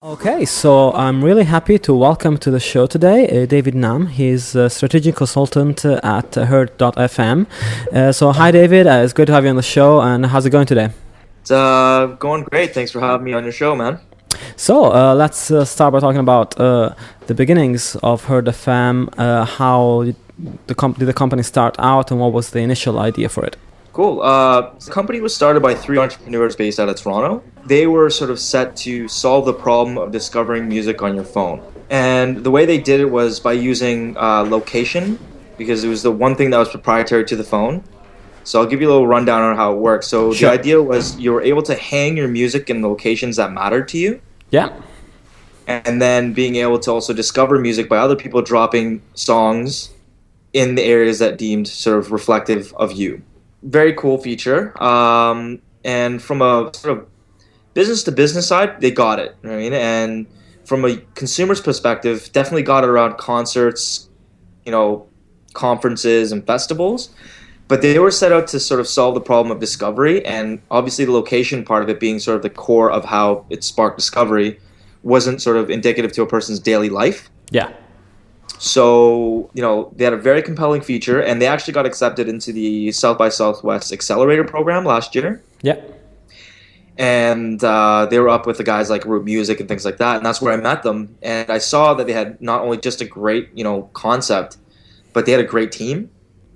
Okay, so I'm really happy to welcome to the show today David Nam. He's a strategic consultant at Herdfm. So hi David, it's great to have you on the show, and how's it going today? It's going great. Thanks for having me on your show, man. So let's start by talking about the beginnings of Herdfm. How did the company start out, and what was the initial idea for it? Cool. The company was started by three entrepreneurs based out of Toronto. They were sort of set to solve the problem of discovering music on your phone. And the way they did it was by using location, because it was the one thing that was proprietary to the phone. So I'll give you a little rundown on how it works. So Sure. the idea was you were able to hang your music in locations that mattered to you, Yeah. and then being able to also discover music by other people dropping songs in the areas that deemed sort of reflective of you. Very cool feature. And from a sort of business to business side, they got it. You know what I mean? And from a consumer's perspective, definitely got it around concerts, conferences and festivals. But they were set out to sort of solve the problem of discovery, and obviously the location part of it being sort of the core of how it sparked discovery wasn't sort of indicative to a person's daily life. Yeah. So, they had a very compelling feature, and they actually got accepted into the South by Southwest Accelerator program last year. Yeah. And they were up with the guys like Root Music and things like that, and that's where I met them. And I saw that they had not only just a great, concept, but they had a great team.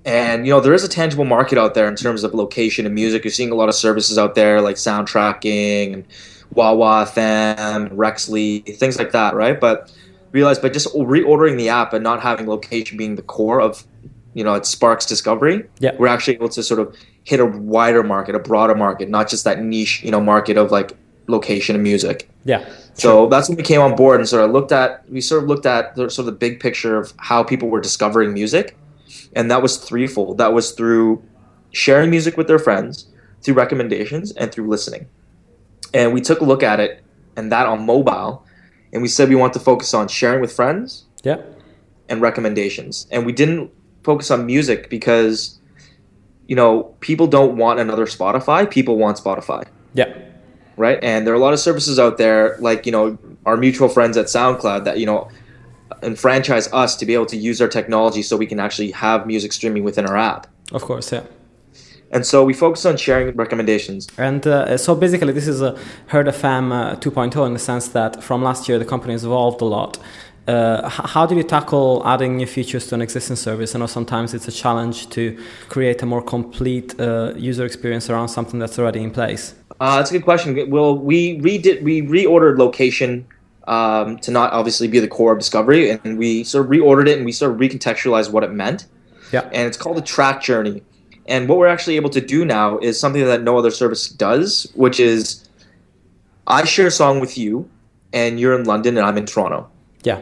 And, there is a tangible market out there in terms of location and music. You're seeing a lot of services out there like sound tracking and Wawa FM, Rexly, things like that, right? But realized by just reordering the app and not having location being the core of, it sparks discovery, Yeah. we're actually able to sort of hit a wider market, a broader market, not just that niche, market of like location and music. Yeah. So that's when we came on board and sort of looked at the big picture of how people were discovering music. And that was threefold. That was through sharing music with their friends, through recommendations, and through listening. And we took a look at it, and that on mobile, and we said we want to focus on sharing with friends Yeah. and recommendations. And we didn't focus on music because, people don't want another Spotify. People want Spotify, Yeah. right? And there are a lot of services out there, like, our mutual friends at SoundCloud that, enfranchise us to be able to use our technology so we can actually have music streaming within our app. Of course. Yeah. And so we focus on sharing recommendations. And so basically, this is a Herdfm 2.0 in the sense that from last year, the company has evolved a lot. How did you tackle adding new features to an existing service? I know sometimes it's a challenge to create a more complete user experience around something that's already in place. That's a good question. Well, we reordered location to not obviously be the core of discovery, and we sort of reordered it and we sort of recontextualized what it meant. Yeah. And it's called a track journey. And what we're actually able to do now is something that no other service does, which is I share a song with you, and you're in London and I'm in Toronto. Yeah.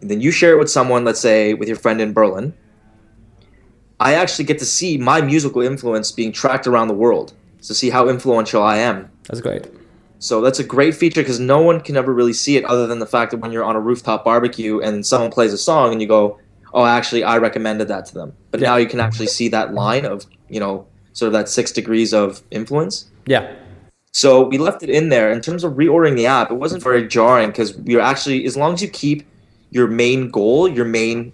And then you share it with someone, let's say with your friend in Berlin. I actually get to see my musical influence being tracked around the world to see how influential I am. That's great. So that's a great feature because no one can ever really see it other than the fact that when you're on a rooftop barbecue and someone plays a song and you go, oh, actually, I recommended that to them. But now you can actually see that line of, sort of that 6 degrees of influence. Yeah. So we left it in there. In terms of reordering the app, it wasn't very jarring because we're actually, as long as you keep your main goal, your main,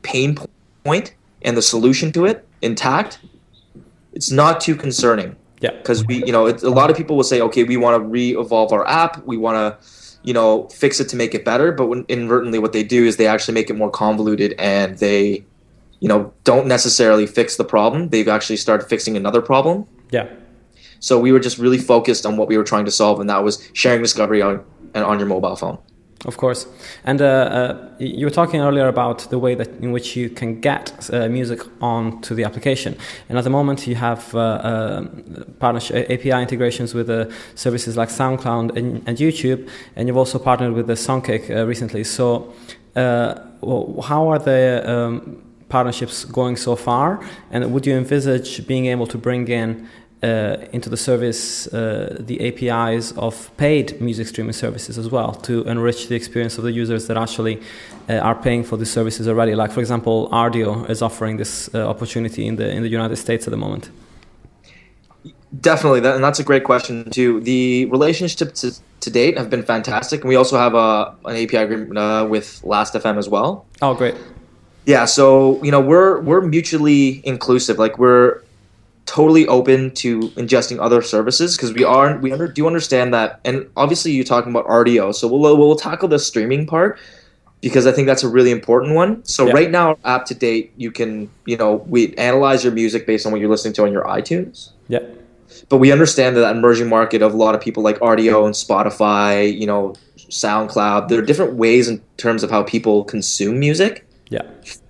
pain point and the solution to it intact, it's not too concerning. Yeah. Because a lot of people will say, okay, we want to re-evolve our app. We want to, fix it to make it better. But inadvertently what they do is they actually make it more convoluted and they, don't necessarily fix the problem. They've actually started fixing another problem. Yeah. So we were just really focused on what we were trying to solve, and that was sharing discovery on your mobile phone. Of course. And you were talking earlier about the way that in which you can get music onto the application. And at the moment, you have partnership API integrations with services like SoundCloud and YouTube, and you've also partnered with the Songcake recently. So how are the partnerships going so far? And would you envisage being able to bring in into the service the APIs of paid music streaming services as well to enrich the experience of the users that actually are paying for these services already? Like, for example, Rdio is offering this opportunity in the United States at the moment. Definitely, and that's a great question too. The relationship to date have been fantastic. And we also have an API agreement with Last.fm as well. Oh, great. Yeah, so we're mutually inclusive. Like we're totally open to ingesting other services because do understand that. And obviously, you're talking about RDO, so we'll tackle the streaming part because I think that's a really important one. So Yeah. right now, app to date, you can we analyze your music based on what you're listening to on your iTunes. Yeah. But we understand that emerging market of a lot of people like RDO and Spotify, SoundCloud. There are different ways in terms of how people consume music. Yeah.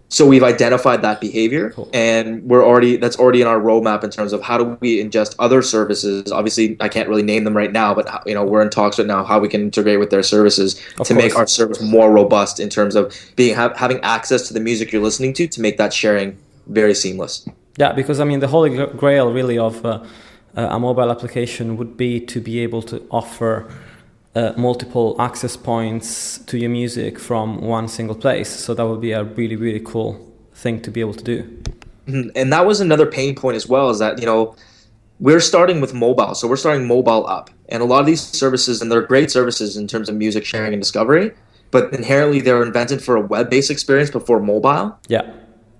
So we've identified that behavior, Cool. and that's already in our roadmap in terms of how do we ingest other services. Obviously, I can't really name them right now, but we're in talks right now how we can integrate with their services to make our service more robust in terms of having access to the music you're listening to make that sharing very seamless. Yeah, because I mean the holy grail really of a mobile application would be to be able to offer multiple access points to your music from one single place. So that would be a really, really cool thing to be able to do. And that was another pain point as well, is that, we're starting with mobile. So we're starting mobile up. And a lot of these services, and they're great services in terms of music sharing and discovery, but inherently they're invented for a web-based experience before mobile. Yeah.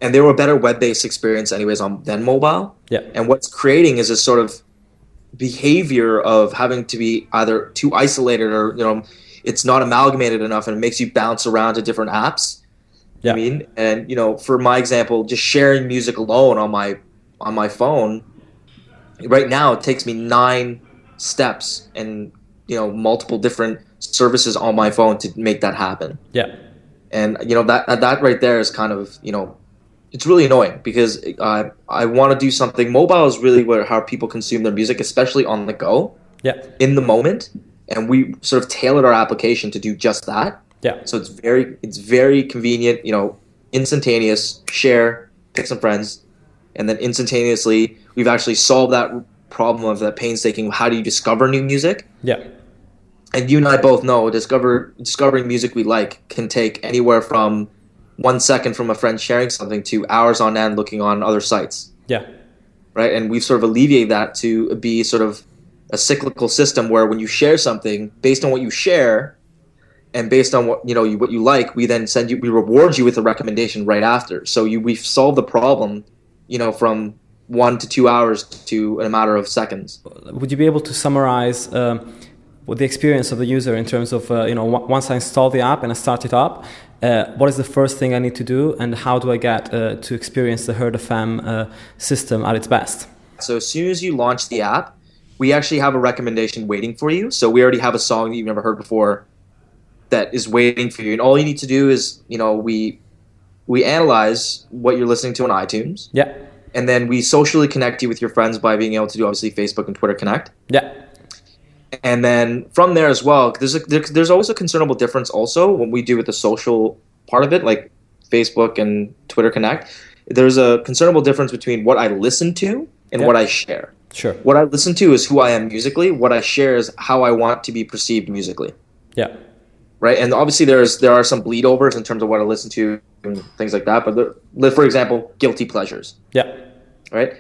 And they were a better web-based experience anyways than mobile. Yeah. And what's creating is this sort of behavior of having to be either too isolated or it's not amalgamated enough, and it makes you bounce around to different apps. Yeah. I mean, and for my example, just sharing music alone on my phone right now, it takes me 9 steps and multiple different services on my phone to make that happen. Yeah. And that right there is kind of it's really annoying because I want to do something. Mobile is really how people consume their music, especially on the go, in the moment. And we sort of tailored our application to do just that. Yeah. So it's very convenient, instantaneous, share, pick some friends, and then instantaneously we've actually solved that problem of that painstaking, how do you discover new music? Yeah. And you and I both know discovering music we like can take anywhere from 1 second from a friend sharing something to hours on end looking on other sites. Yeah. Right. And we've sort of alleviated that to be sort of a cyclical system where when you share something based on what you share and based on what what you like, we then we reward you with a recommendation right after. So we've solved the problem, from 1 to 2 hours to in a matter of seconds. Would you be able to summarize what the experience of the user in terms of once I install the app and I start it up, what is the first thing I need to do, and how do I get to experience the Herdfm system at its best? So as soon as you launch the app, we actually have a recommendation waiting for you. So we already have a song that you've never heard before that is waiting for you, and all you need to do is we analyze what you're listening to on iTunes. Yeah. And then we socially connect you with your friends by being able to do obviously Facebook and Twitter Connect. Yeah. And then from there as well, there's always a considerable difference also when we do with the social part of it, like Facebook and Twitter Connect. There's a considerable difference between what I listen to and what I share. Sure. What I listen to is who I am musically. What I share is how I want to be perceived musically. Yeah. Right. And obviously there are some bleed overs in terms of what I listen to and things like that. But for example, guilty pleasures. Yeah. Right.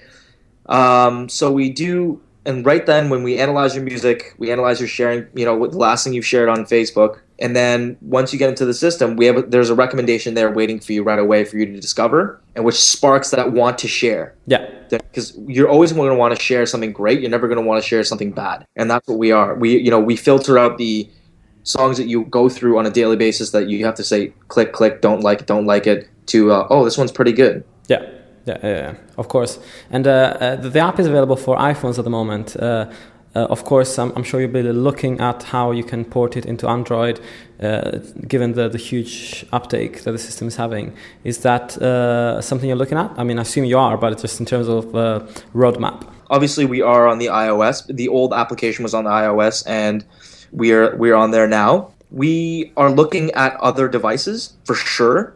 So we do. And right then, when we analyze your music, we analyze your sharing, what the last thing you've shared on Facebook. And then once you get into the system, there's a recommendation there waiting for you right away for you to discover, and which sparks that want to share. Yeah. Because you're always going to want to share something great. You're never going to want to share something bad. And that's what we are. We filter out the songs that you go through on a daily basis that you have to say, click, don't like it, to, oh, this one's pretty good. Yeah. Yeah, of course. And the app is available for iPhones at the moment. Of course, I'm sure you'll be looking at how you can port it into Android, given the huge uptake that the system is having. Is that something you're looking at? I mean, I assume you are, but it's just in terms of roadmap. Obviously, we are on the iOS. The old application was on the iOS, and we're on there now. We are looking at other devices for sure.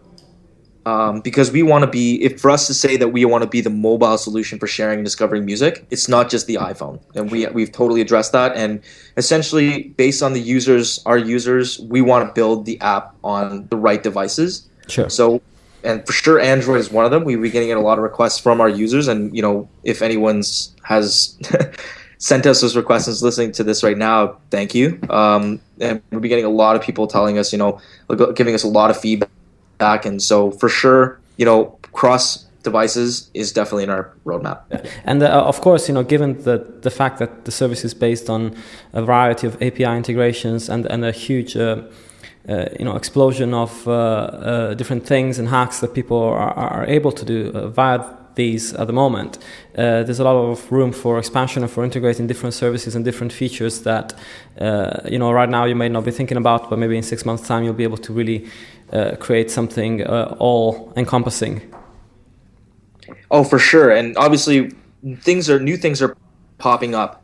Because we want to for us to say that we want to be the mobile solution for sharing and discovering music, it's not just the iPhone. And we've totally addressed that. And essentially, based on our users, we want to build the app on the right devices. Sure. So, and for sure, Android is one of them. We're getting a lot of requests from our users. And, if anyone's has sent us those requests and is listening to this right now, thank you. And we'll be getting a lot of people telling us, giving us a lot of feedback. And so for sure, cross devices is definitely in our roadmap. And of course, given the fact that the service is based on a variety of API integrations and a huge explosion of different things and hacks that people are able to do via these at the moment, there's a lot of room for expansion and for integrating different services and different features that right now you may not be thinking about, but maybe in 6 months' time you'll be able to really create something all encompassing. Oh, for sure. And obviously new things are popping up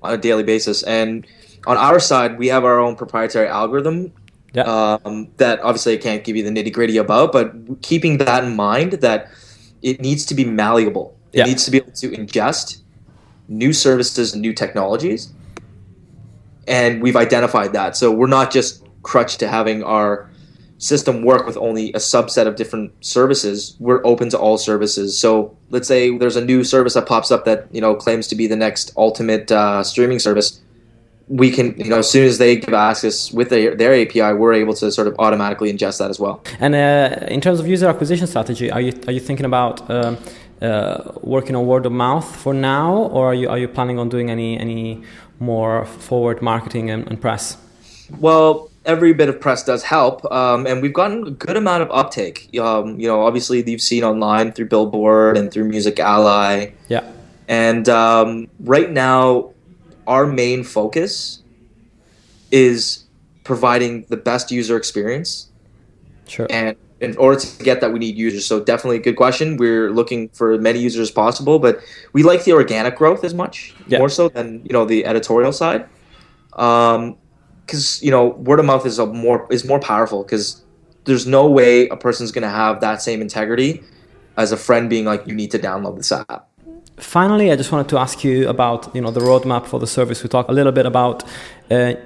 on a daily basis. And on our side, we have our own proprietary algorithm that obviously I can't give you the nitty-gritty about, but keeping that in mind, that it needs to be malleable. It needs to be able to ingest new services and new technologies. And we've identified that. So we're not just crutched to having our system work with only a subset of different services. We're open to all services. So let's say there's a new service that pops up that claims to be the next ultimate streaming service. We can, as soon as they give access with their API, we're able to sort of automatically ingest that as well. And in terms of user acquisition strategy, are you thinking about working on word of mouth for now, or are you planning on doing any more forward marketing and press? Well, every bit of press does help, and we've gotten a good amount of uptake. Obviously you've seen online through Billboard and through Music Ally. Yeah. And right now, our main focus is providing the best user experience. Sure. And in order to get that, we need users. So definitely a good question. We're looking for as many users as possible, but we like the organic growth as much, more so than the editorial side. Because word of mouth is more powerful, because there's no way a person's going to have that same integrity as a friend being like, you need to download this app. Finally, I just wanted to ask you about the roadmap for the service. We talked a little bit about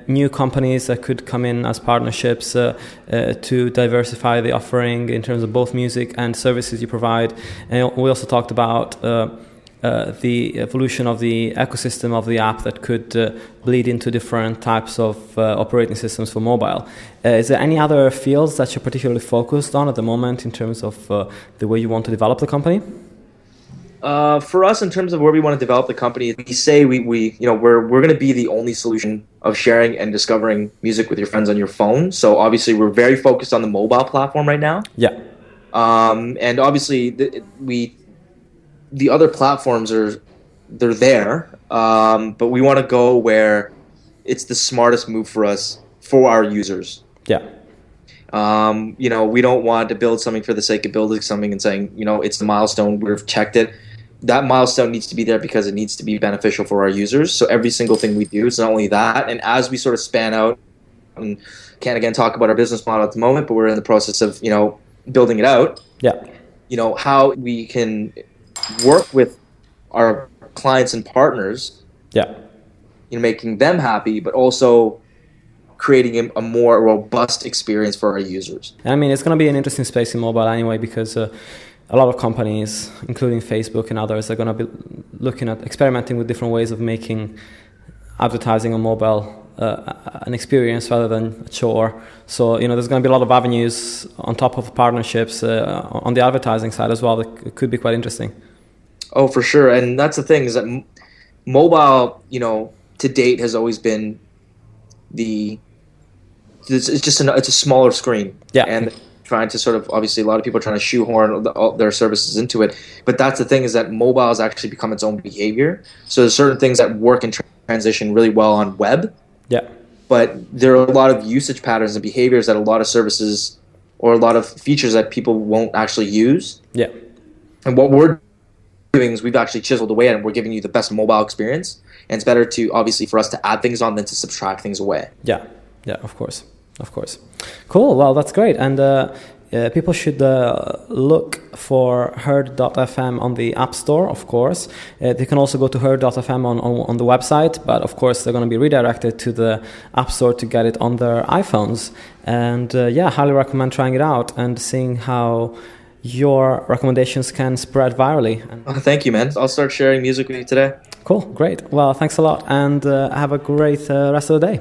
new companies that could come in as partnerships to diversify the offering in terms of both music and services you provide. And we also talked about the evolution of the ecosystem of the app that could bleed into different types of operating systems for mobile. Is there any other fields that you're particularly focused on at the moment in terms of the way you want to develop the company? For us, in terms of where we want to develop the company, we say we're going to be the only solution of sharing and discovering music with your friends on your phone. So obviously, we're very focused on the mobile platform right now. Yeah. And obviously, the other platforms they're there, but we want to go where it's the smartest move for us for our users. Yeah. We don't want to build something for the sake of building something and saying, it's the milestone, we've checked it. That milestone needs to be there because it needs to be beneficial for our users. So every single thing we do is not only that. And as we sort of span out, and can't again talk about our business model at the moment, but we're in the process of, building it out. Yeah. How we can work with our clients and partners. Yeah. Making them happy, but also creating a more robust experience for our users. I mean, it's going to be an interesting space in mobile anyway, because a lot of companies, including Facebook and others, are going to be looking at experimenting with different ways of making advertising on mobile an experience rather than a chore. So, there's going to be a lot of avenues on top of partnerships on the advertising side as well that could be quite interesting. Oh, for sure. And that's the thing, is that mobile, to date has always been it's a smaller screen. Yeah. And trying to sort of, obviously a lot of people are trying to shoehorn all their services into it. But that's the thing, is that mobile has actually become its own behavior. So there's certain things that work and transition really well on web. Yeah. But there are a lot of usage patterns and behaviors that a lot of services or a lot of features that people won't actually use. Yeah. And what we're doing is we've actually chiseled away at it, and we're giving you the best mobile experience. And it's better to, obviously, for us to add things on than to subtract things away. Yeah. Yeah, of course. Of course. Cool. Well, that's great. And people should look for Herd.fm on the App Store, of course. They can also go to Herd.fm on the website, but of course they're going to be redirected to the App Store to get it on their iPhones. And highly recommend trying it out and seeing how your recommendations can spread virally. Thank you, man. I'll start sharing music with you today. Cool, great. Well, thanks a lot, and have a great rest of the day.